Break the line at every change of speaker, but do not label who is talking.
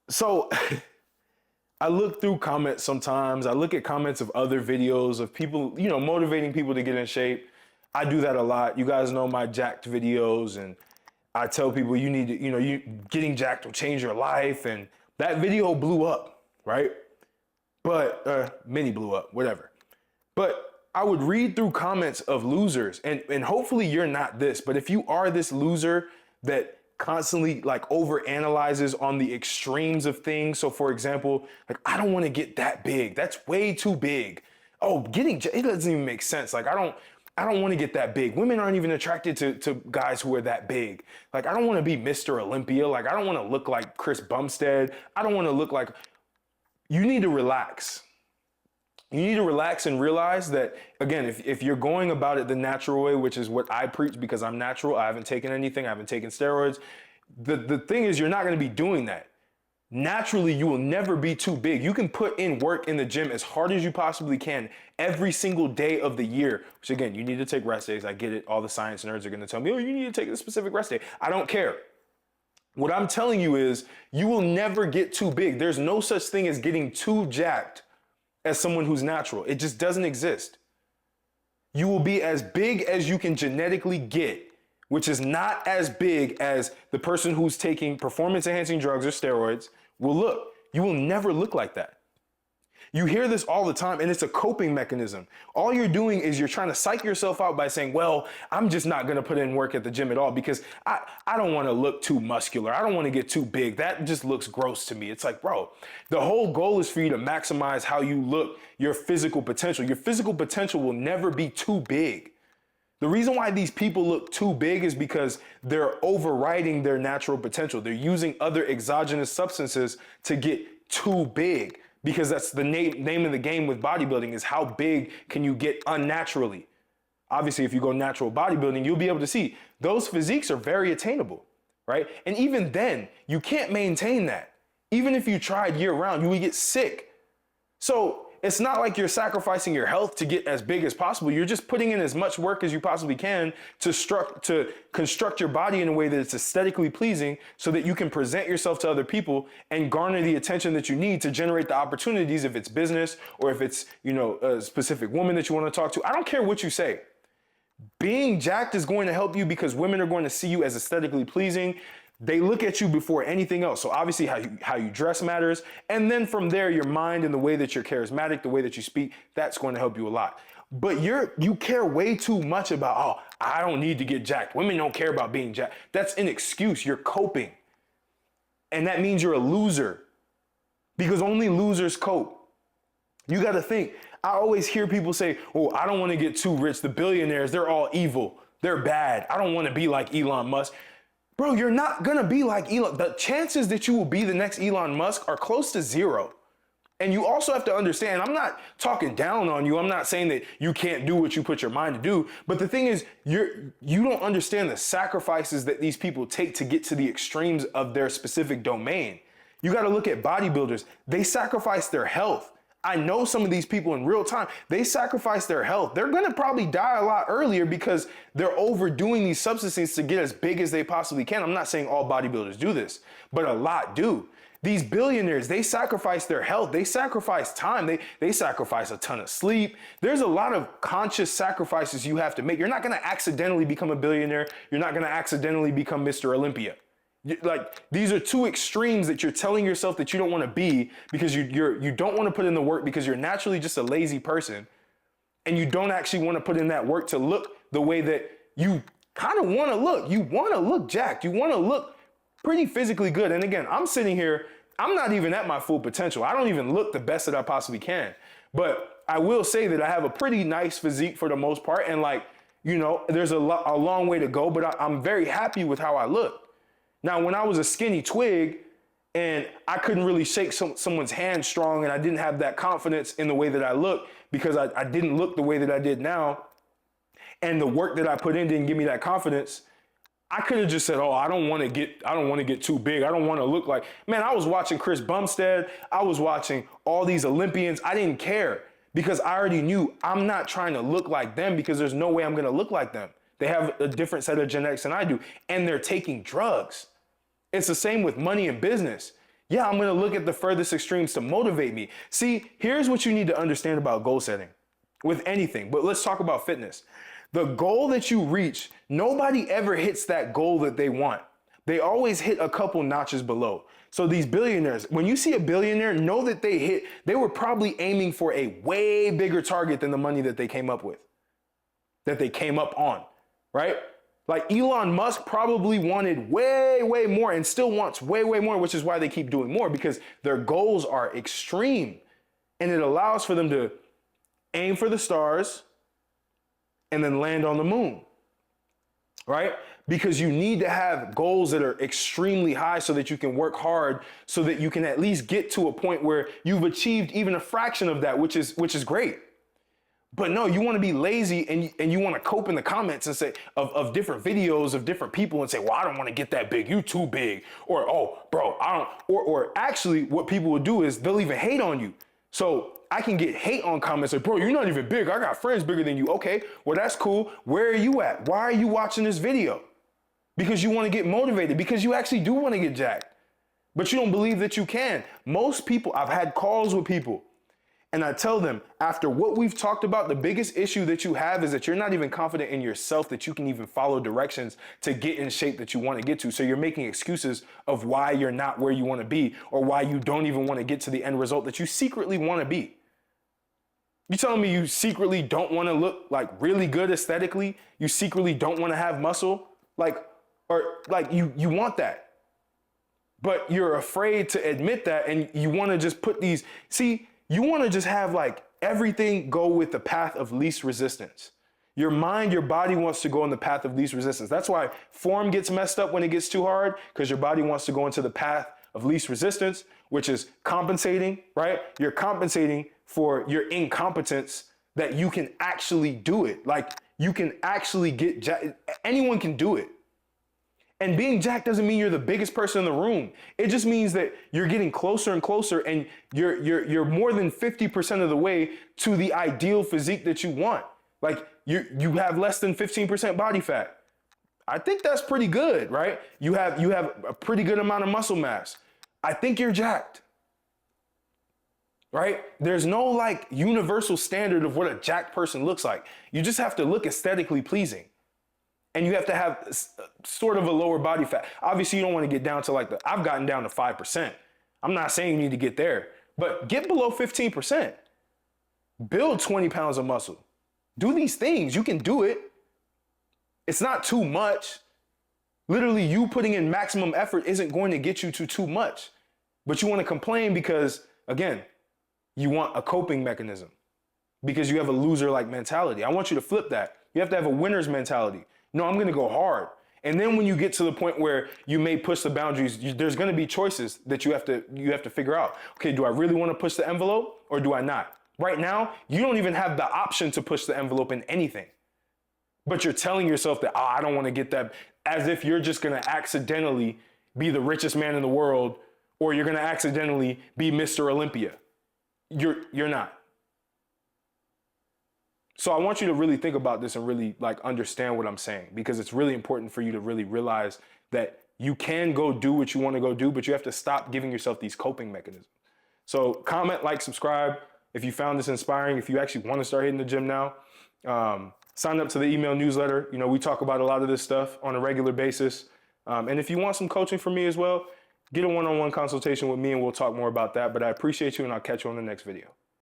So I look through comments sometimes. I look at comments of other videos of people, motivating people to get in shape. I do that a lot. You guys know my jacked videos, and I tell people you need to, you getting jacked will change your life. And that video blew up, right? But mini blew up, whatever. But I would read through comments of losers, and hopefully you're not this, but if you are this loser that constantly like over analyzes on the extremes of things. So for example, like, I don't want to get that big. That's way too big. Oh, it doesn't even make sense. Like, I don't want to get that big. Women aren't even attracted to guys who are that big. Like, I don't want to be Mr. Olympia. Like, I don't want to look like Chris Bumstead. I don't want to look like, you need to relax. You need to relax and realize that, again, if you're going about it the natural way, which is what I preach because I'm natural, I haven't taken anything, I haven't taken steroids. The thing is, you're not going to be doing that. Naturally, you will never be too big. You can put in work in the gym as hard as you possibly can every single day of the year, which again, you need to take rest days. I get it. All the science nerds are going to tell me, oh, you need to take a specific rest day. I don't care. What I'm telling you is you will never get too big. There's no such thing as getting too jacked as someone who's natural. It just doesn't exist. You will be as big as you can genetically get, which is not as big as the person who's taking performance enhancing drugs or steroids will look. You will never look like that. You hear this all the time, and it's a coping mechanism. All you're doing is you're trying to psych yourself out by saying, well, I'm just not going to put in work at the gym at all because I don't want to look too muscular. I don't want to get too big. That just looks gross to me. It's like, bro, the whole goal is for you to maximize how you look, your physical potential. Your physical potential will never be too big. The reason why these people look too big is because they're overriding their natural potential. They're using other exogenous substances to get too big. Because that's the name of the game with bodybuilding, is how big can you get unnaturally. Obviously, if you go natural bodybuilding, you'll be able to see those physiques are very attainable, right? And even then, you can't maintain that. Even if you tried year round, you would get sick. So it's not like you're sacrificing your health to get as big as possible. You're just putting in as much work as you possibly can to construct your body in a way that it's aesthetically pleasing so that you can present yourself to other people and garner the attention that you need to generate the opportunities, if it's business or if it's, a specific woman that you want to talk to. I don't care what you say. Being jacked is going to help you because women are going to see you as aesthetically pleasing. They look at you before anything else. So obviously how you dress matters. And then from there, your mind and the way that you're charismatic, the way that you speak, that's going to help you a lot. But you care way too much about, oh, I don't need to get jacked. Women don't care about being jacked. That's an excuse. You're coping. And that means you're a loser because only losers cope. You got to think. I always hear people say, oh, I don't want to get too rich. The billionaires, they're all evil. They're bad. I don't want to be like Elon Musk. Bro, you're not going to be like Elon. The chances that you will be the next Elon Musk are close to zero. And you also have to understand, I'm not talking down on you. I'm not saying that you can't do what you put your mind to do. But the thing is, you don't understand the sacrifices that these people take to get to the extremes of their specific domain. You got to look at bodybuilders. They sacrifice their health. I know some of these people in real time, they sacrifice their health. They're going to probably die a lot earlier because they're overdoing these substances to get as big as they possibly can. I'm not saying all bodybuilders do this, but a lot do. These billionaires, they sacrifice their health. They sacrifice time. They sacrifice a ton of sleep. There's a lot of conscious sacrifices you have to make. You're not going to accidentally become a billionaire. You're not going to accidentally become Mr. Olympia. Like, these are two extremes that you're telling yourself that you don't want to be because you don't want to put in the work because you're naturally just a lazy person, and you don't actually want to put in that work to look the way that you kind of want to look. You want to look jacked. You want to look pretty physically good. And again, I'm sitting here, I'm not even at my full potential. I don't even look the best that I possibly can. But I will say that I have a pretty nice physique for the most part. And there's a long way to go, but I'm very happy with how I look. Now, when I was a skinny twig and I couldn't really shake someone's hand strong and I didn't have that confidence in the way that I look because I didn't look the way that I did now, and the work that I put in didn't give me that confidence, I could have just said, oh, I don't want to get too big. I don't want to look like, man, I was watching Chris Bumstead. I was watching all these Olympians. I didn't care because I already knew I'm not trying to look like them because there's no way I'm going to look like them. They have a different set of genetics than I do, and they're taking drugs. It's the same with money and business. Yeah, I'm going to look at the furthest extremes to motivate me. See, here's what you need to understand about goal setting with anything, but let's talk about fitness. The goal that you reach, nobody ever hits that goal that they want. They always hit a couple notches below. So these billionaires, when you see a billionaire, know that they were probably aiming for a way bigger target than the money that they came up with, that they came up on, right? Like Elon Musk probably wanted way, way more and still wants way, way more, which is why they keep doing more, because their goals are extreme. And it allows for them to aim for the stars and then land on the moon, right? Because you need to have goals that are extremely high so that you can work hard, so that you can at least get to a point where you've achieved even a fraction of that, which is great. But no, you want to be lazy and you want to cope in the comments and say of different videos of different people and say, well, I don't want to get that big. You too big. Or, oh, bro, I don't. Or actually what people will do is they'll even hate on you. So I can get hate on comments like, bro, you're not even big. I got friends bigger than you. Okay, well, that's cool. Where are you at? Why are you watching this video? Because you want to get motivated, because you actually do want to get jacked, but you don't believe that you can. Most people, I've had calls with people, and I tell them, after what we've talked about, the biggest issue that you have is that you're not even confident in yourself that you can even follow directions to get in shape that you want to get to. So you're making excuses of why you're not where you want to be, or why you don't even want to get to the end result that you secretly want to be. You telling me you secretly don't want to look like really good aesthetically? You secretly don't want to have muscle? You want that, but you're afraid to admit that, and you want to just put these, you want to just have like everything go with the path of least resistance. Your mind, your body wants to go in the path of least resistance. That's why form gets messed up when it gets too hard, because your body wants to go into the path of least resistance, which is compensating, right? You're compensating for your incompetence that you can actually do it. Like you can actually get jacked. Anyone can do it. And being jacked doesn't mean you're the biggest person in the room. It just means that you're getting closer and closer, and you're more than 50% of the way to the ideal physique that you want. Like you have less than 15% body fat. I think that's pretty good, right? You have a pretty good amount of muscle mass. I think you're jacked. Right? There's no like universal standard of what a jacked person looks like. You just have to look aesthetically pleasing. And you have to have sort of a lower body fat. Obviously, you don't want to get down to like I've gotten down to 5%. I'm not saying you need to get there, but get below 15%. Build 20 pounds of muscle. Do these things. You can do it. It's not too much. Literally, you putting in maximum effort isn't going to get you to too much. But you want to complain because, again, you want a coping mechanism because you have a loser-like mentality. I want you to flip that. You have to have a winner's mentality. No, I'm going to go hard. And then when you get to the point where you may push the boundaries, there's going to be choices that you have to figure out. Okay, do I really want to push the envelope or do I not? Right now, you don't even have the option to push the envelope in anything. But you're telling yourself that, I don't want to get that, as if you're just going to accidentally be the richest man in the world, or you're going to accidentally be Mr. Olympia. You're not. So I want you to really think about this and really like understand what I'm saying, because it's really important for you to really realize that you can go do what you want to go do, but you have to stop giving yourself these coping mechanisms. So comment, like, subscribe if you found this inspiring. If you actually want to start hitting the gym now, sign up to the email newsletter. You know, we talk about a lot of this stuff on a regular basis. And if you want some coaching from me as well, get a one-on-one consultation with me and we'll talk more about that. But I appreciate you, and I'll catch you on the next video.